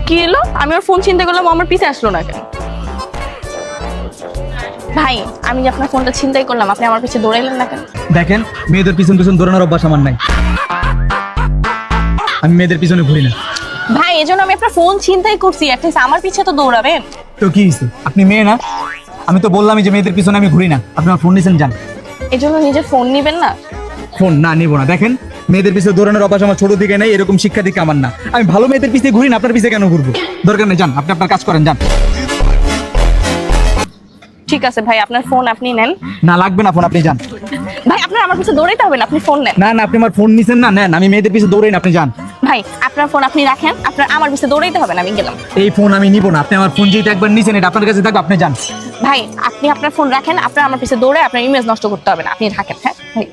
কি এলো? আমি ওর ফোন ছিনতে করলাম, ও আমার পিছে আসলো না কেন? ভাই, আমি যে আপনার ফোনটা ছিনতাই করলাম, আপনি আমার পিছে দৌড়াইলেন না কেন? দেখেন, মেয়েদের পিছন পিছন দৌড়ানোর অভ্যাস আমার নাই। আমি মেয়েদের পিছনে ঘুরি না। ভাই, এজন্য আমি আপনার ফোন ছিনতাই করছি, অ্যাটলিস্ট আমার পিছে তো দৌড়াবেন। তো কি হয়েছে? আপনি মেয়ে না? আমি তো বললামই যে মেয়েদের পিছনে আমি ঘুরি না। আপনি আমার ফোন নিয়েছেন, যান। এজন্য নিজের ফোন নিবেন না? ফোন না, নিব না। দেখেন, মেয়েদের পিছনে দৌড়ানোর অভ্যাস আমার ছোট দিকে নেই, এরকম শিক্ষা দিকে আমার না। আমি ভালো মেয়েদের পিছিয়ে ঘুরি না, আপনার পিছিয়ে কেন ঘুরবো? দরকার নেই, যান। আপনি আপনার কাজ করেন, যান। ঠিক আছে ভাই, আপনার ফোন আপনি নেন। না, লাগবে না ফোন, আপনি যান। ভাই, আপনার আমার পিছে দৌড়াইতে হবে না, আপনি ফোন নেন। না না, আপনি আমার ফোন নিছেন না, নেন। আমি মেয়েদের পিছনে দৌড়াই না, আপনি যান। ভাই, আপনার ফোন আপনি রাখেন, আপনার আমার পিছে দৌড়াইতে হবে না, আমি গেলাম। এই ফোন আমি নিব না। আপনি আমার ফোন যেহেতু একবার নিছেন, এটা আপনার কাছে থাকবে, আপনি যান। ভাই, আপনি আপনার ফোন রাখেন, আপনার আমার পিছে দৌড়ে আপনার ইমেজ নষ্ট করতে হবে না, আপনি রাখেন। হ্যাঁ ভাই,